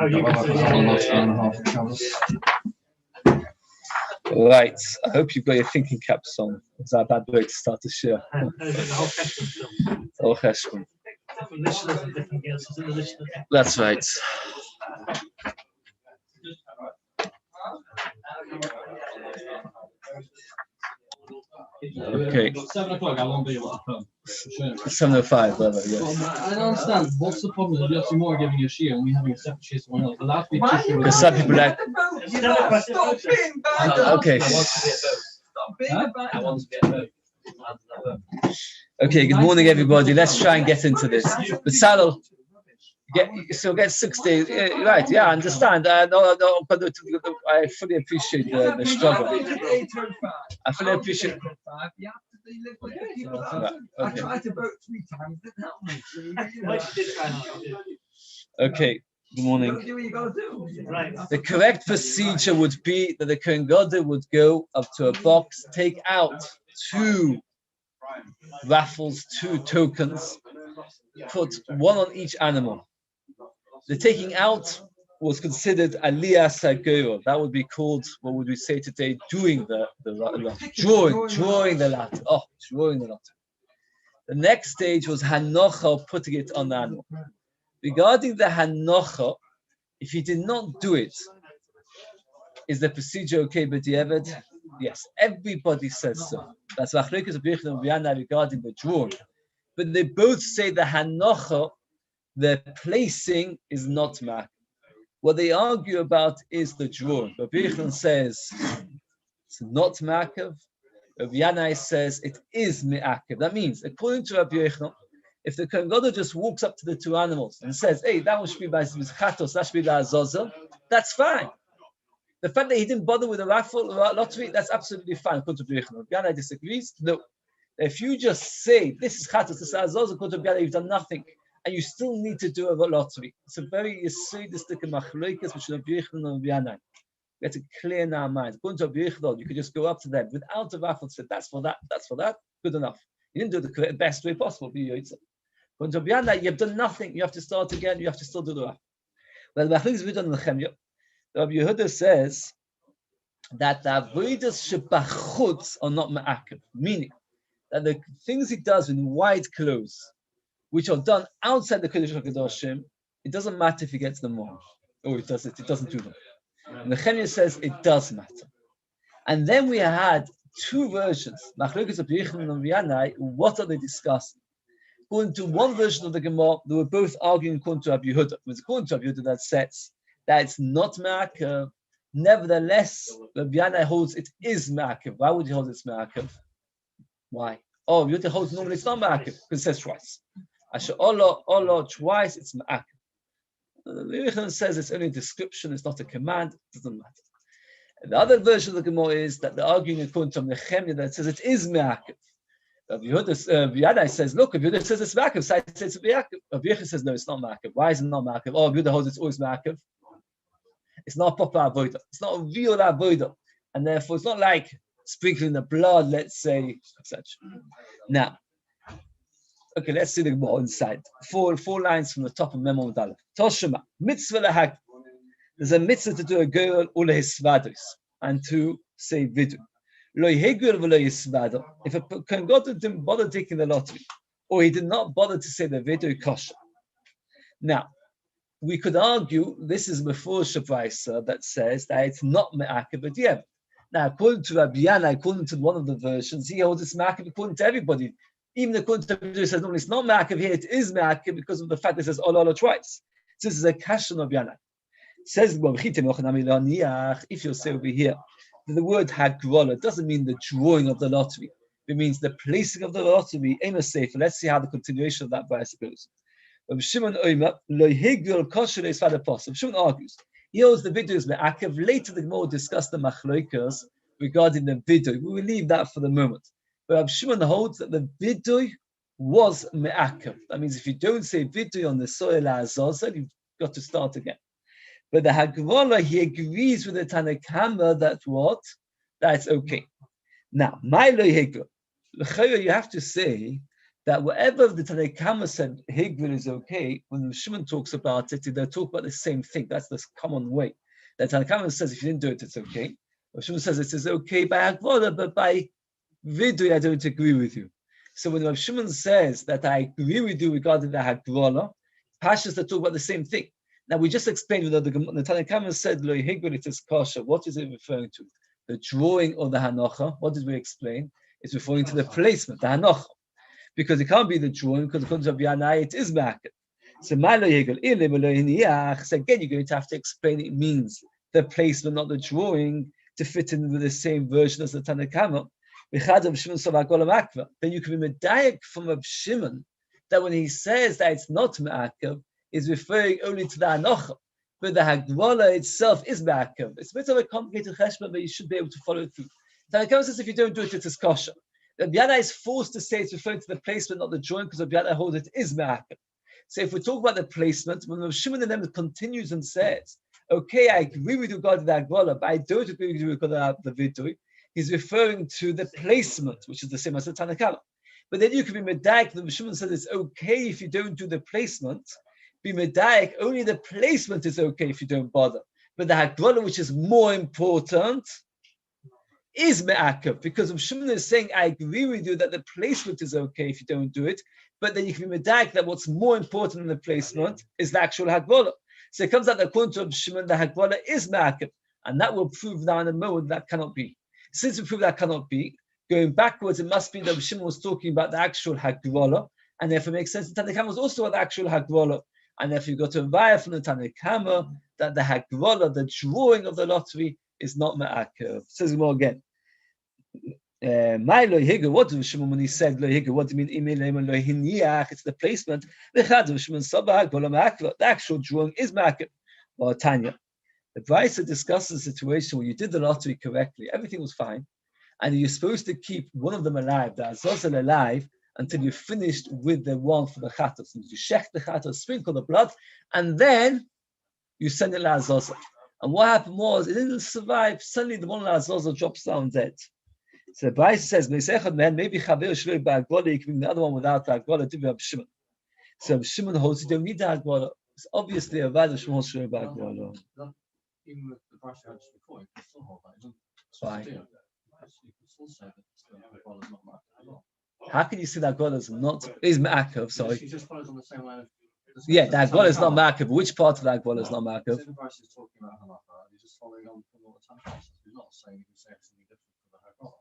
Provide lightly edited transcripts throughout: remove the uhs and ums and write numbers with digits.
Oh, you can see, Right. I hope you've got your thinking caps on. It's a bad way to start the shiur. Oh, Cheshbon. That's right. Okay. 7 o'clock, I won't be able to come. 7:05, brother. Yes. Well, I don't understand. What's the problem with Yossi Moore giving you a shiur and we having a separate shiur someone else? The last week, Because some people like. Okay. Okay. Good morning, everybody. Let's try and get into this. But Saddle. Get 6 days, right? Yeah, I understand. No, but I fully appreciate the struggle. I fully appreciate. I tried to vote 3 times, didn't help me. Okay. Good morning. The correct procedure would be that the Kohen Gadol would go up to a box, take out 2 raffles, 2 tokens, put 1 on each animal. The taking out was considered aliyah sagero. That would be called, what would we say today, drawing the lot. Drawing the lot. Oh, drawing the lot. The next stage was hanocha, putting it on the animal. Regarding the hanocha, if you did not do it, is the procedure okay b'diavad? Yes, everybody says so. That's machlokes of Yehuda and Rabbi regarding the drawing. But they both say the hanocha, the placing, is not ma'akev. What they argue about is the drawing. Rabbi Yehuda says it's not ma'akev. Rabbi Yanai says it is ma'akev. That means, according to Rabbi Yehuda, if the Kohen Gadol just walks up to the 2 animals and says, "Hey, that one should be by Chatos, that should be by Azazel," that's fine. The fact that he didn't bother with a raffle or a lottery, that's absolutely fine. According to Rabbi Yehuda, Rabbi Yanai disagrees. No. If you just say, "This is Chatos, this is Azazel," according to Rabbi Yanai, you've done nothing. And you still need to do a lottery. It's a very yesodistic machlokes between Rabbi Yehuda and Rabbi Yanai. We have to clear in our minds. According to Rabbi Yehuda, you could just go up to them without a raffle, say, "That's for that, that's for that." Good enough. You didn't do it the best way possible. According to Rabbi Yanai, you've done nothing. You have to start again. You have to still do the raffle. Well, the machlokes we done in the Chemya. Rabbi Yehuda says that the avodas shebachutz are not ma'akev, meaning that the things he does in white clothes, which are done outside the Kodesh HaKadoshim, it doesn't matter if he gets them wrong. Or it doesn't do them. And the Chemya says it does matter. And then we had 2 versions. Machlokes of Yehuda and Rabbi Yanai, what are they discussing? According to one version of the Gemara, they were both arguing according to Rabbi Yehuda. It was according to Rabbi Yehuda that says that it's not ma'akev. Nevertheless, Rabbi Yanai holds it is ma'akev. Why would he hold it's ma'akev? Why? Oh, Rabbi Yehuda holds normally it's not ma'akev because it says twice. Asher Allah twice, it's ma'akev. The says it's only a description, it's not a command, it doesn't matter. And the other version of the Gemara is that they're arguing according to Nehemiah that says it is ma'akev. Rabbi Yehuda says, look, Rabbi Yehuda says it's ma'akev, so it says it's ma'akev. Rabbi Yehuda says, no, it's not ma'akev. Why is it not ma'akev? Oh, Rabbi Yehuda holds it's always ma'akev. It's not a proper avodah. It's not a real avodah. And therefore, it's not like sprinkling the blood, let's say, etc. Now, okay, let's see the Gemara inside. Four lines from the top of Memo Dalef. Toshima, mitzvah lahag. There's a mitzvah to do a girl ule hisvados and to say vidu. Lo yehegul v'lo yisvado. If a Kohen Gadol didn't bother taking the lottery, or he did not bother to say the vidu kosher. Now, we could argue this is before Shabraisa that says that it's not me'akev b'diavad. Now, according to Rabbi Yanai, according to one of the versions, he holds it's me'akev according to everybody. Even according to Rabbi says, no, it's not me'akev here, it is me'akev because of the fact that it says Allah twice. So this is a kashan of Yanai. It says, if you say over here, that the word hagrola doesn't mean the drawing of the lottery. It means the placing of the lottery. Let's see how the continuation of that verse goes. Shimon argues. He holds the video is me'akev. Later the Gemara will discuss the machlokas regarding the video. We will leave that for the moment. But Rabbi Shimon holds that the vidui was me'akev. That means if you don't say vidui on the soil azazel, you've got to start again. But the Hagrola, he agrees with the Tanakama that what? That's okay. Now, my lo hegro. You have to say that whatever the Tanei Kama said Higvin is okay, when Shimon talks about it, they'll talk about the same thing. That's the common way. That Tanei Kama says if you didn't do it, it's okay. Shimon says it is okay by Hagvola, but by Vidui, I don't agree with you. So when Rav Shimon says that I agree with you regarding the Hagvola, Pashas that talk about the same thing. Now we just explained that the Tanei Kama said Lo Higvin it is kosher. What is it referring to? The drawing of the Hanocha. What did we explain? It's referring to the placement, the Hanocha. Because it can't be the drawing, because according to Yanai, it is Ma'akev. So again, you're going to have to explain it means the placement, not the drawing, to fit in with the same version as the Tanei Kama. Then you can be medayek from Rav Shimon that when he says that it's not Ma'akev, is referring only to the Anocha, but the Hagvola itself is Ma'akev. It's a bit of a complicated cheshbon, but you should be able to follow through. Tanei Kama says if you don't do it, it is kosher. Rabbi Yana is forced to say it's referring to the placement, not the drawing, because Rabbi Yana holds it is Ma'akev. So if we talk about the placement, when Rav Shimon and them continues and says, okay, I agree with you regarding the Hagvola, but I don't agree with you regarding the Vidui, he's referring to the placement, which is the same as the Tanei Kama. But then you can be medayek, Rav Shimon says it's okay if you don't do the placement. Be medayek, only the placement is okay if you don't bother. But the Hagvola, which is more important, is Me'akev, because Rav Shimon is saying, I agree with you that the placement is okay if you don't do it, but then you can be medayek that what's more important than the placement is the actual Hagvola. So it comes out that according to Rav Shimon, the Hagvola is Me'akev, and that will prove now in a moment that cannot be. Since we prove that cannot be, going backwards, it must be that Rav Shimon was talking about the actual Hagvola, and therefore it makes sense the Tanei Kama was also about the actual Hagvola. And if you go to a vaya from the Tanei Kama, that the Hagvola, the drawing of the lottery, is not Me'akev. Says more again. My lo higu, what does Shimon when he said lo higu? What do you mean? Lo hiniach? It's the placement. The actual drawing is Ma'akev. Well, Tanya, the Beis discusses the situation where you did the lottery correctly, everything was fine, and you're supposed to keep one of them alive, the azazel alive, until you finished with the one for the chatos. You shech the chatos, sprinkle the blood, and then you send it to azazel. And what happened was it didn't survive. Suddenly, the one azazel drops down dead. So the Beis says, maybe Chaver Shloy Ba'agbola, you can bring the other one without the Agbola to be Rav Shimon. So Rav Shimon holds you don't need the Agbola. It's obviously a Vada Shimon Shloy Ba'agbola. Even with the price I just before, you can still hold that, isn't it? Why? You can still say that the Agbola is not Ma'akev as well. How can you say that Agbola is Ma'akev? Sorry. She just follows on the same line. Yeah, the Agbola is not Ma'akev. Which part of the Agbola is not Ma'akev? The Beis is talking about halacha. He's just following on from all the time. He's not saying you can say something different for the Hagvola.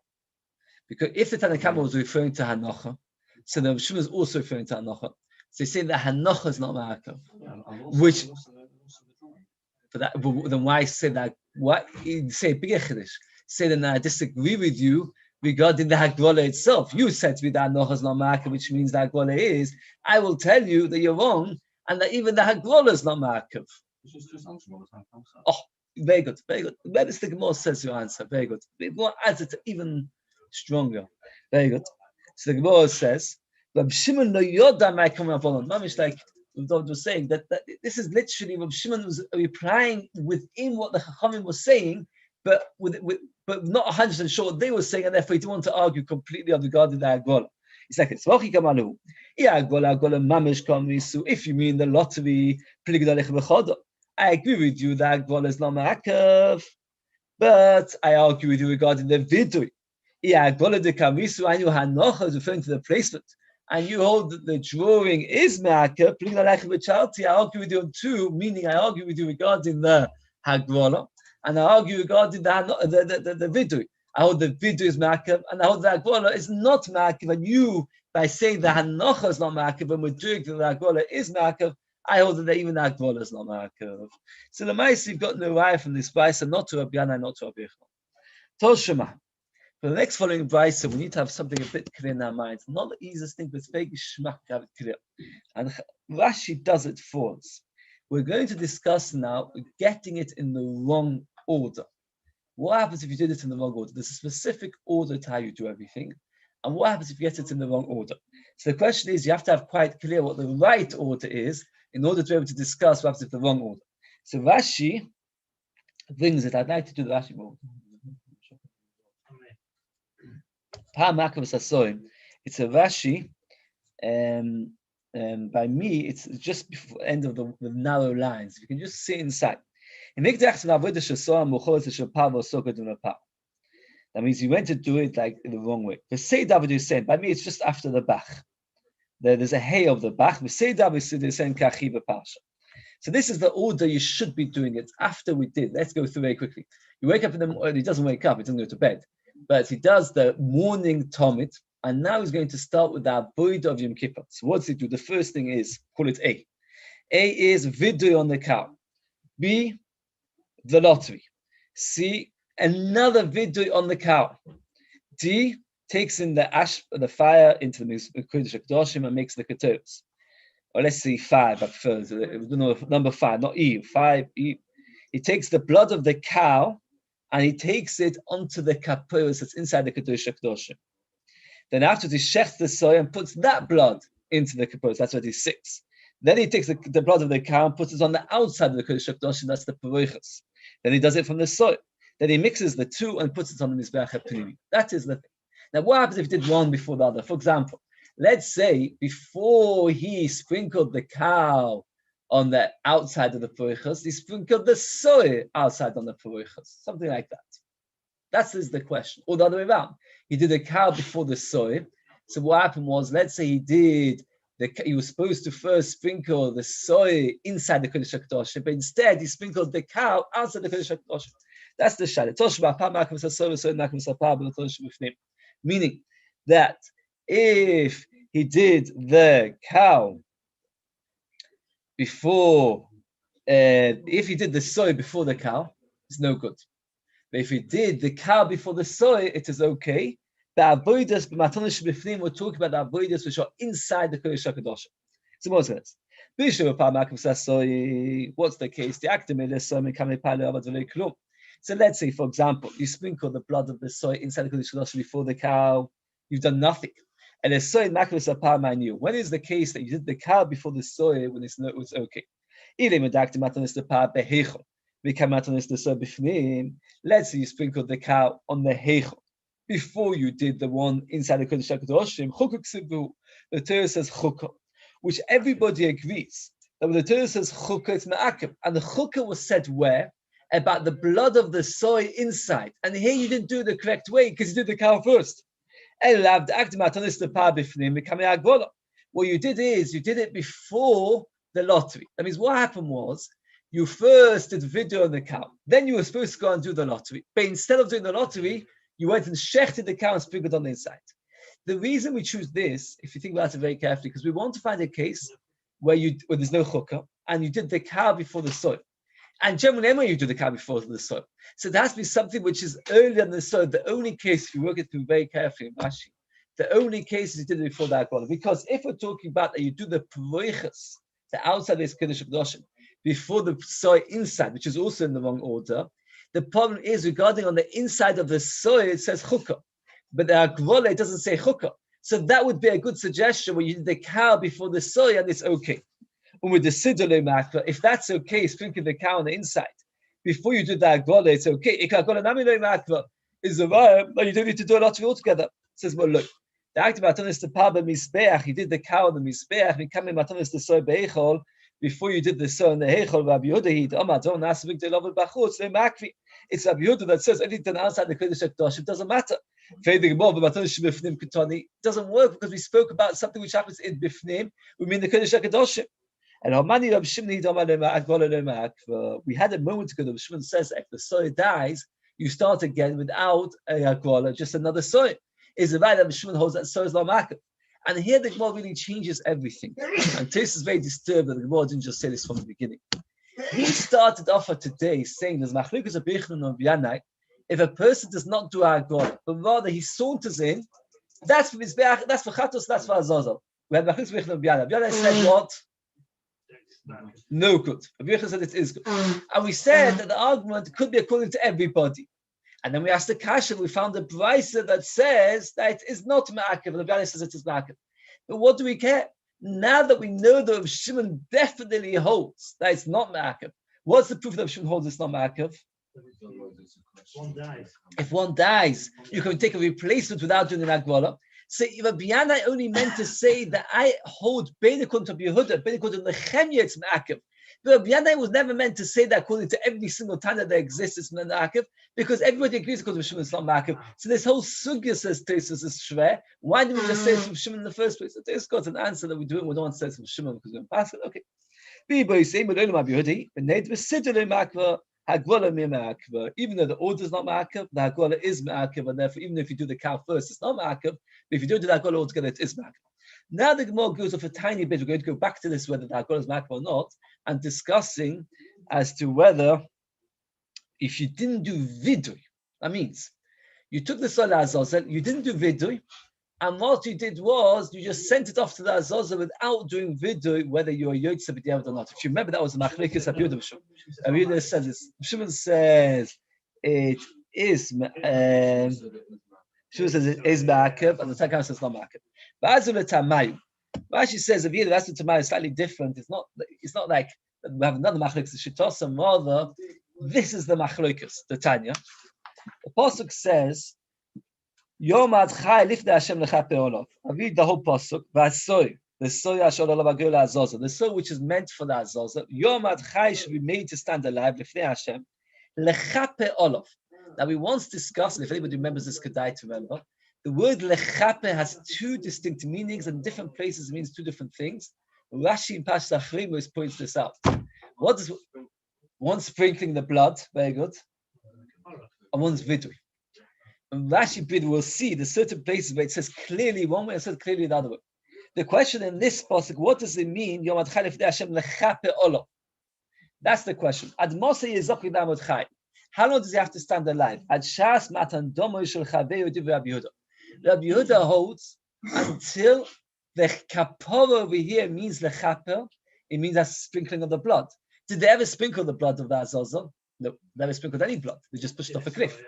Because if the Tanei Kama was referring to Hanocha, so the Rav Shimon is also referring to Hanocha. So he's saying that Hanocha is not Ma'akev. Which, but then why say that? Why say bigger chiddush? Say that I disagree with you regarding the Hagvola itself. You said to me that Hanocha is not Ma'akev, which means the Hagvola is. I will tell you that you're wrong, and that even the Hagvola is not Ma'akev. Oh, very good, very good. Where does the Gemara says your answer? Very good. The Gemara adds it even stronger. Very good. So the Gemara says, Rav Shimon lo yoda my coming Mamish, like Dov was saying, that this is literally Rav Shimon was replying within what the Chachamim was saying, but not 100% sure what they were saying, and therefore he didn't want to argue completely regarding the Hagvola. It's like it's if you mean the lottery, I agree with you that Hagvola is not Ma'akev, but I argue with you regarding the vidui. Hagvola de kamisu, I knew Hanocha is referring to the placement, and you hold that the drawing is Ma'akev. I argue with you on two, meaning I argue with you regarding the Hagvola, and I argue regarding the vidui. I hold the vidui is Ma'akev, and I hold the Hagvola is not Ma'akev. And you, by saying the Hanocha is not Ma'akev, and we're doing the Hagvola is Ma'akev, I hold that even the Hagvola is not Ma'akev. So the Beis, you've got no right from this Beis, and not to Rabbi Yana, not to Rabbi Yehuda. Tol Shema. For the next following Beis, we need to have something a bit clear in our minds. Not the easiest thing, but it's very geschmack to have it clear. And Rashi does it for us. We're going to discuss now getting it in the wrong order. What happens if you did it in the wrong order? There's a specific order to how you do everything. And what happens if you get it in the wrong order? So the question is, you have to have quite clear what the right order is in order to be able to discuss what happens if the wrong order. So Rashi brings it. I'd like to do the Rashi more. It's a Rashi By me, it's just before the end of the narrow lines. You can just see inside. That means you went to do it like in the wrong way. The say David is saying, by me, it's just after the Bach. There's a hay of the Bach. The say David is saying Kachiva Pasha. So this is the order you should be doing it after we did. Let's go through very quickly. You wake up in the morning, he doesn't wake up, he doesn't go to bed. But he does the morning Tomit, and now he's going to start with the Avoid of Yom Kippur. So what's he do? The first thing is, call it A. A is Vidui on the cow. B, the lottery. C, another Vidui on the cow. D, takes in the ash, the fire into the Kodesh HaKadoshim and makes the Ketos. Or let's see 5 at first. Number 5, not E. 5, E. He takes the blood of the cow and he takes it onto the kaporos that's inside the Kodesh HaKadoshim. Then after he shechts the soy and puts that blood into the kaporos, that's what he's 6. Then he takes the blood of the cow and puts it on the outside of the Kodesh HaKadoshim, that's the paroichas. Then he does it from the soy. Then he mixes the two and puts it on the Mizbeach HaPnimi. That is the thing. Now what happens if he did one before the other? For example, let's say before he sprinkled the cow on the outside of the paroichas, he sprinkled the soy outside on the paroichas, something like that. That is the question. Or the other way around. He did the cow before the soy. So what happened was, let's say he was supposed to first sprinkle the soy inside the Kodesh HaKadoshim, but instead he sprinkled the cow outside the Kodesh HaKadoshim. That's the shayla. Meaning that if he did the cow before, if he did the soy before the cow, it's no good. But if he did the cow before the soy, it is okay. The avodas b'matanos shebifnim, we're talking about the avodas which are inside the Kodesh HaKadoshim. So what's this? What's the case? So let's say, for example, you sprinkle the blood of the soy inside the Kodesh HaKadoshim before the cow, you've done nothing. And the soy makros apar. When is the case that you did the cow before the soy when it's okay? Let's say you sprinkled the cow on the heichel before you did the one inside the Kodesh HaKadoshim. The Torah says chukah, which everybody agrees that when the Torah says chukah, it's ma'akim, and the chukah was said where? About the blood of the soy inside, and here you didn't do it the correct way because you did the cow first. What you did is you did it before the lottery. That means what happened was you first did video on the cow, then you were supposed to go and do the lottery, but instead of doing the lottery, you went and shechted the cow and sprinkled on the inside. The reason we choose this, if you think about it very carefully, because we want to find a case where there's no chukah and you did the cow before the soy. And generally, anyway, you do the cow before the soy. So there has to be something which is earlier than the soy. The only case, if you work it through very carefully, the only case is you did it before the agbola. Because if we're talking about that you do the paroichas, the outside is Kodesh HaKadoshim, before the soy inside, which is also in the wrong order, the problem is regarding on the inside of the soy, it says chukah. But the agbola, it doesn't say chukah. So that would be a good suggestion where you did the cow before the soy and it's okay. With the siddur makva, if that's okay, sprinkle the cow on the inside before you do the agbola, it's okay. Is the you don't need to do a lot altogether. It says, well, look, the act of matanis the paba misbeach, he did the cow on the misbeach, becoming matanis the soy beichol before you did the soy on the heichol. Rabbi Yehuda he don't ask big de love bachutz le makvi. It's Rabbi Yehuda that says anything outside the Kodesh HaKadoshim doesn't matter. It doesn't work because we spoke about something which happens in bifnim. We mean the Kodesh HaKadoshim. And we had a moment ago that Rabbi Shimon says if the soy dies, you start again without a agbola, just another soy. Is it right that Rabbi Shimon holds that soy is not makif? And here the Gemara really changes everything. And Tais is very disturbed that the Gemara didn't just say this from the beginning. He started off for today saying there's machlukas of Bichnun of Yanai. If a person does not do agbola, but rather he saunters in, that's for Mizbeach, that's for Chatos, that's for Azazel. We had machlukas of Bichnun of Yanai. Yanai said what? No good. Rabbi said it is good. And we said that the argument could be according to everybody. And then we asked the kasha, we found a brisa that says that it is not ma'akev. And Rabbi says it is ma'akev. But what do we care? Now that we know that Rabbi Shimon definitely holds that it's not ma'akev, what's the proof that Rabbi Shimon holds it's not ma'akev? If one dies, you can take a replacement without doing an agbola. So Rabbi Yanai only meant to say that I hold Beinakun to Yehuda, Beinakun to Nechemia, it's Ma'akiv. But Rabbi Yanai was never meant to say that according to every single Tana that exists, it's Ma'akiv, because everybody agrees according to Shimon it's not Ma'akiv. So this whole sugya says Tesis is Shver. Why did we just say it's from Shimon in the first place? So Tesis got an answer that we don't want to say it's from Shimon because we're going to pass it. Okay. Even though the order is not ma'akev, the hagwala is ma'akev, and therefore, even if you do the cow first, it's not ma'akev. But if you don't do the hagwala altogether, it is ma'akev. Now the Gemara goes off a tiny bit. We're going to go back to this, whether the hagwala is ma'akev or not, and discussing as to whether if you didn't do vidui, that means you took the soil azazel, you didn't do vidui, and what you did was you just sent it off to the azazel without doing vidui, whether you're a yotze b'diavad or not. If you remember, that was the machlekes Rabbi Yehuda. Rabbi Yehuda says this. Shimon says it is. Shimon says it is ma'akev, and the Tanakh says it's not ma'akev. But as of the Tamayu, Rashi says Rabbi Yehuda, that's the Tamayu is slightly different. It's not like we have another machlekes the shitosam. Rather, this is the machlekes, the Tanya. The pasuk says, Yoma chai lifnei Hashem lechaper olav. I read the whole pasuk. V'asoy, the soy ashol olav agil azazel, the soy which is meant for the azazel. Yoma chai should be made to stand alive lifnei Hashem lechaper olav. Now we once discussed, and if anybody remembers this, kedai to remember, the word lechaper has two distinct meanings, and in different places it means two different things. Rashi in Parshas Achrimos points this out. What is one sprinkling the blood? Very good. And one's vidui. And Rashi will see the certain places where it says clearly one way and says clearly the other way. The question in this pasuk, what does it mean? Yom Adchai Lifnei Hashem lechaper olav. That's the question. Ad Moshe Yizok Yidam Adchai. How long does he have to stand alive? Ad Shas Matan Domo Shel Chavei Udiv Rabbi Yehuda. Rabbi Yehuda holds until the kapara over here means lechaper. It means that's sprinkling of the blood. Did they ever sprinkle the blood of the azazel? No, they never sprinkled any blood. They just pushed it off a cliff.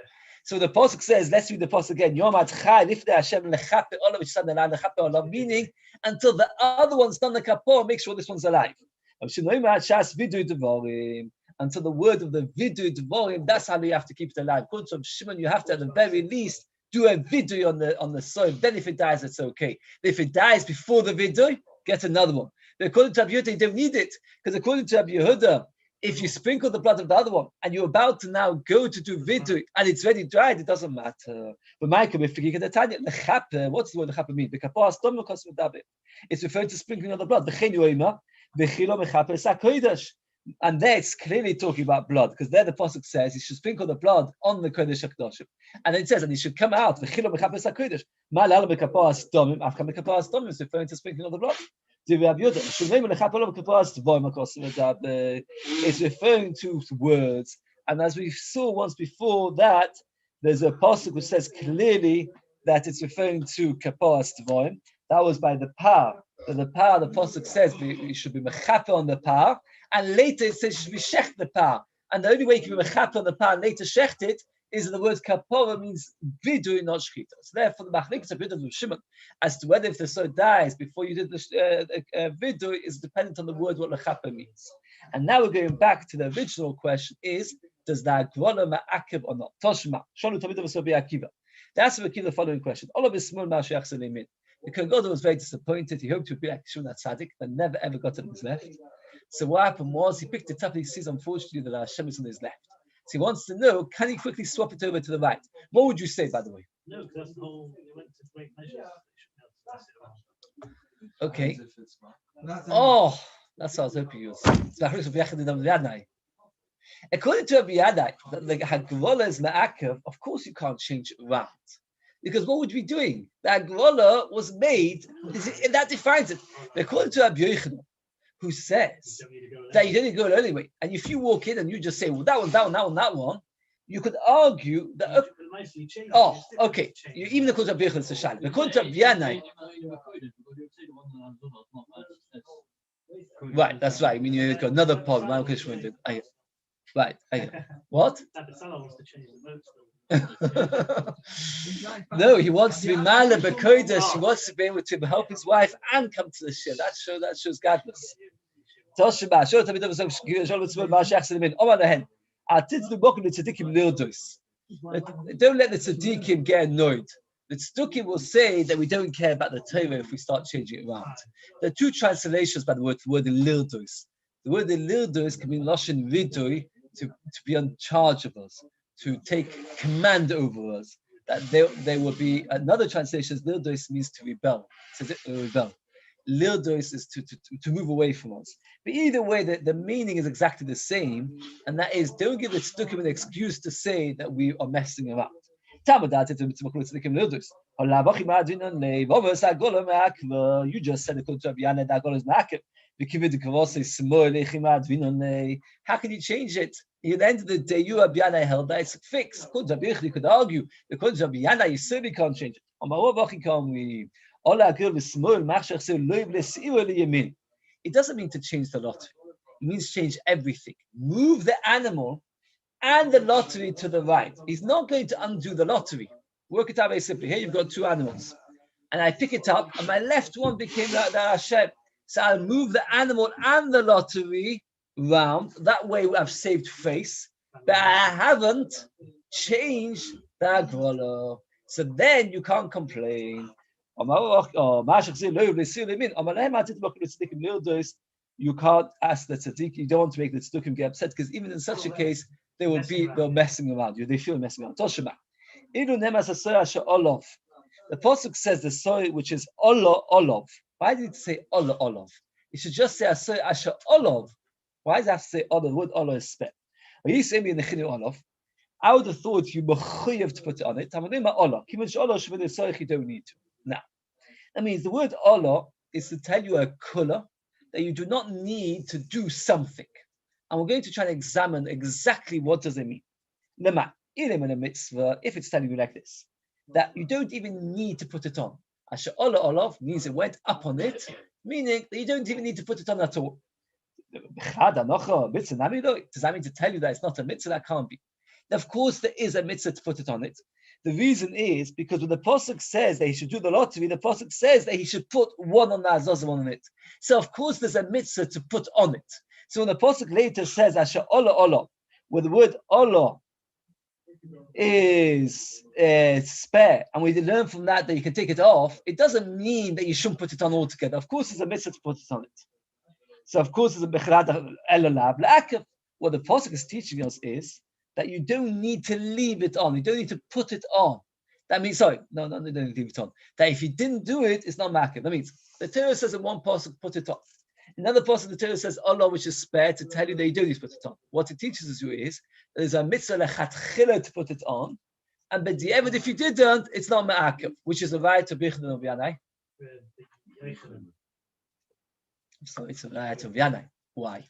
So the pasuk says, let's read the pasuk again. Yom Adchai Lifnei Hashem lechaper olav, which stand alive lechaper olav, meaning until the other one's done the kapor, make sure this one's alive. Until the word of the vidu dvorim, that's how you have to keep it alive. According to Shimon, you have to at the very least do a vidu on the soil. Then if it dies, it's okay. If it dies before the vidu, get another one. But according to Rabbi Yehuda, you don't need it, because according to Rabbi Yehuda, if you sprinkle the blood of the other one and you're about to now go to do vidu and it's already dried, it doesn't matter. But Michael, if you get the Tanya, lechaper, what's the word lechaper mean? It's referring to sprinkling of the blood. And there it's clearly talking about blood, because there the pasuk says he should sprinkle the blood on the kodesh hakadoshim, and it says, and he should come out. It's referring to sprinkling of the blood. It's referring to words, and as we saw once before that, there's a pasuk which says clearly that it's referring to kaparas tvoim. That was by the power. The power, the pasuk says you should be mechaper on the power, and later it says you should be shecht the power. And the only way you can be mechaper on the power and later shecht it is that the word kapora means vidu, not shchita. So therefore, the machlekes of Shimon as to whether if the soul dies before you did the vidu is dependent on the word what lechaper means. And now we're going back to the original question: is does the agrona ma'akev or not? Toshma shonu tamidav sobi akiva. That's the following question. All of his small mashayach selimin. The Kohen Gadol was very disappointed. He hoped to be like Shimon Tzaddik, but never ever got it on his left. So what happened was he picked it up and he sees, unfortunately, that Hashem is on his left. So he wants to know, can he quickly swap it over to the right? What would you say, by the way? No, because that's the whole, you went to great measures. Okay. Oh, that's what I was hoping you would say. According to Rabbi Yadai, the Hagvola is Ma'akev, of course you can't change it around. Because what would you be doing? The Hagvola was made, that defines it. But according to Rabbi Yochanan, who says that you didn't go anyway, and if you walk in and you just say, well, that one, you could argue that. Oh, okay. Even according to Rabbi Yochanan, it's a shayla. According to Rabbi Yanai, right, that's right. I mean, you've got another problem. Right. What? No, he wants to be Mala B'Kodesh. He wants to be able to help his wife and come to the shir. That shows godless. Don't let the tzaddikim get annoyed. The Tzdukim will say that we don't care about the Torah if we start changing it around. There are two translations by the word lildos. The word lildos can mean lashon vidui, to be in charge of us, to take command over us. That they will be another translation. Lildos means to rebel. Says rebel. Lildos is to move away from us. But either way, the meaning is exactly the same, and that is, don't give the tzdukim an excuse to say that we are messing around. You just said the how can you change it? At the end of the day, you are Biana held that it's fixed. You could argue. You certainly can't change it. It doesn't mean to change the lottery. It means change everything. Move the animal and the lottery to the right. He's not going to undo the lottery. Work it out very simply. Here you've got two animals. And I pick it up, and my left one became the Hashem. So I'll move the animal and the lottery round. That way I've saved face. But I haven't changed the Agvola. So then you can't complain. You can't ask the tzaddik. You don't want to make the tzaddikim get upset, because even in such a case, they're messing around you. They feel messing around. The pasuk says the soy which is olov. Why did it say olov? It should just say asoy asher olov. Why does it have to say olov? The word olov is spell. You say me in the chinu olov. I would have thought you mechuyev to put it on it. You don't need to. Now, that means the word olov is to tell you a kula that you do not need to do something. And we're going to try and examine exactly what does it mean. If it's telling you like this, that you don't even need to put it on. Asher olov means it went up on it, meaning that you don't even need to put it on at all. Does that mean to tell you that it's not a mitzvah? That can't be. Of course, there is a mitzvah to put it on it. The reason is because when the pasuk says that he should do the lottery, the pasuk says that he should put one on the azazah, one on it. So of course, there's a mitzvah to put on it. So when the pasuk later says Asher olah, where the word olah is spare, and we learn from that you can take it off, it doesn't mean that you shouldn't put it on altogether. Of course, there's a mitzvah to put it on it. So of course, there's a bechrad elalav la'akev. What the pasuk is teaching us is that you don't need to leave it on. You don't need to put it on. That means, you don't need to leave it on. That if you didn't do it, it's not makiv. That means the Torah says in one pasuk, put it on. Another pasuk, the Torah says Allah, which is spare, to tell you that you don't need to put it on. What it teaches you is that there's a mitzvah lechatchila to put it on, and but if you didn't, it's not ma'akiv, which is a right to Bichdan of Yanai. So it's a right of Yanai. Why?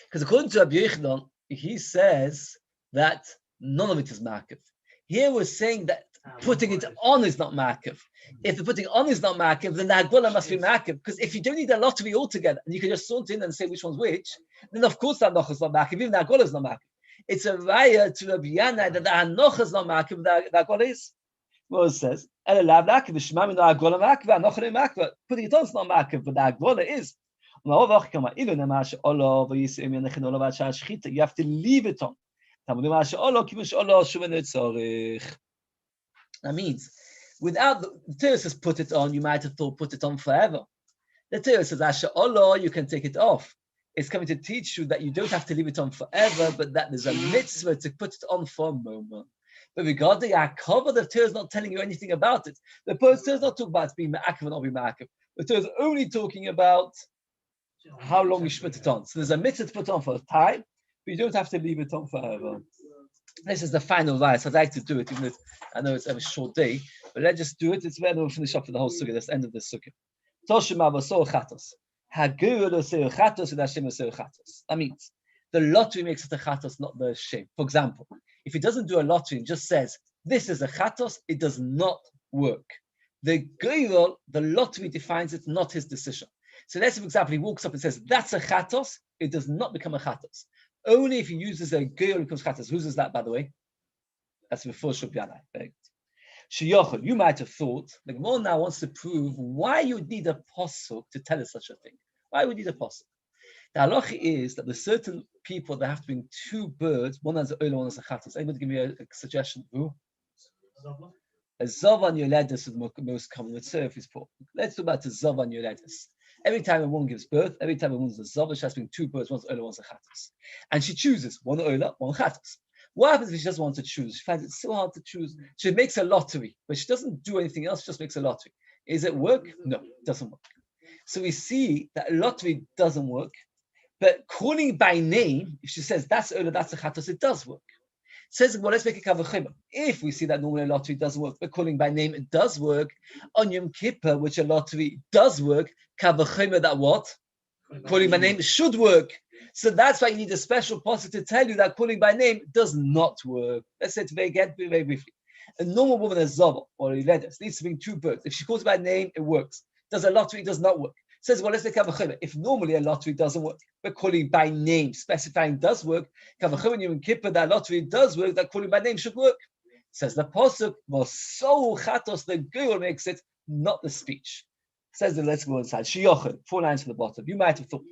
Because according to Rabbi Yehuda, he says that none of it is ma'akiv. Here we're saying that putting it on is not ma'akiv. If the putting on is not ma'akiv, then the hagbola must be ma'akiv. Because if you don't need a lottery altogether, and you can just sort in and say which one's which, then of course the hanocha is not ma'akiv. Even the hagbola is not ma'akiv. It's a raya to Rabbi Yanai that the hanocha is not ma'akiv. The hagbola is. Well, it says putting it on is not ma'akiv, but the hagbola is. You have to leave it on. That means, without the Torah says put it on, you might have thought put it on forever. The Torah says Asher Allah, you can take it off. It's coming to teach you that you don't have to leave it on forever, but that there's a mitzvah to put it on for a moment. But regarding our cover, the Torah is not telling you anything about it. The Torah is not talking about being ma'akiv and not being ma'akiv. The Torah is only talking about how long you should put it on. So there's a mitzvah to put on for a time, but you don't have to leave it on forever. This is the final raya, so I'd like to do it, even if I know it's a short day, but let's just do it. It's when we'll finish up for the whole sukkah. That's the end of the sukkah. That means the lottery makes it a chatos, not the shame. For example, if it doesn't do a lottery and just says, this is a chatos, it does not work. The goyrol, the lottery defines it, not his decision. So let's say, for example, he walks up and says, that's a chatos, it does not become a chatos. Only if he uses a goyrol, it becomes chatos. Whose is that, by the way? That's before Shubyanai. Shiur, you might have thought, the Gemara now wants to prove why you would need a pasuk to tell us such a thing. Why would you need a pasuk? The halacha is that there's certain people that have to bring two birds, one as a oila, one as a chatos. Anybody give me a suggestion? Who? A Zav on Yoledis is the most common with surface poor. Let's talk about the Zav on Yoledis. Every time a woman gives birth, every time a woman's a Zav, she has to bring two birds, one's Ola, one's a Chatas. And she chooses one Ola, one Chatas. What happens if she doesn't want to choose? She finds it so hard to choose. She makes a lottery, but she doesn't do anything else, she just makes a lottery. Is it work? No, it doesn't work. So we see that a lottery doesn't work, but calling by name, if she says that's Ola, that's a Chatas, it does work. It says, well, let's make a kavachim. If we see that normally a lottery doesn't work, but calling by name, it does work. On Yom Kippur, which a lottery does work, kavachim that what? Calling by name should work. So that's why you need a special pasuk to tell you that calling by name does not work. Let's say it very briefly. A normal woman, a zav or a ledes, needs to bring two birds. If she calls by name, it works. Does a lottery, it does not work. It says, well, let's say kavachim. If normally a lottery doesn't work, but calling by name, specifying does work, kavachim Yom Kippur, that lottery does work, that calling by name should work. It says the pasuk, so chatos, the girl makes it, not the speech. It says that let's go inside. Shiur, 4 lines from the bottom. You might have thought,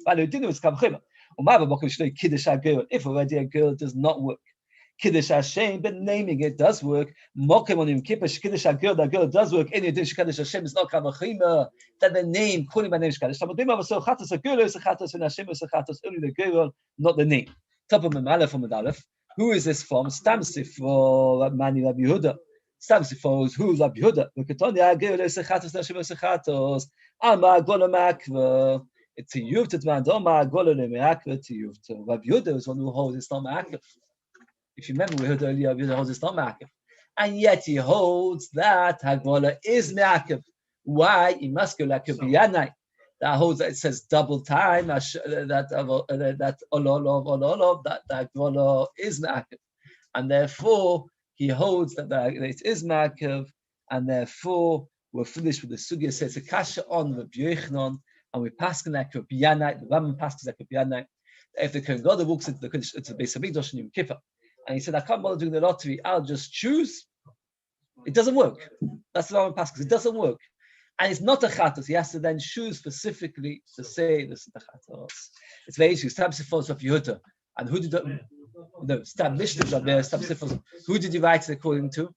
if already a girl does not work. Kiddush Hashem, but naming it does work. Mokem on Yom Kippur, Kiddush Hashem, that girl does work. Any addition Kiddush Hashem is not kavachima. That the name, calling by name is Kiddush. Only the girl, not the name. Top of Memalef from Medalef. Who is this from? Stamsifo, Mani Rabbi Yehuda. Stamsifo, who's Rabbi Yehuda? Look at Tonya, girl is a chatos, Hashem is a chatos. Ama Golomakva. It's a Yuvta man, Doma, Golomakva to Yuvta. Rabbi Yehuda is one who holds it's not Makv. If you remember, we heard earlier, Rabbi Yehuda holds it's not Makv. And yet he holds that Hagvola is Makv. Why? He must go like a Biyanai. That holds that it says double time, that Ololov, that Hagvola is Makv. And therefore, he holds that it is Makv, and therefore, we're finished with the Sugya. Says a Kasha on Rabbi Yochanan, and we pass like Rabbi Yanai, the Rambam passes like Rabbi Yanai. If the Kohen Gadol walks into the Beis Hamikdash in Yom Kippur, and he said, I can't bother doing the lottery, I'll just choose. It doesn't work. That's the Rambam passes. It doesn't work. And it's not a chatos. He has to then choose specifically to say this is the chatos. It's very easy. Stab Sifos of Yehuda. And who did the Stab Mishnah? Who did he write it according to?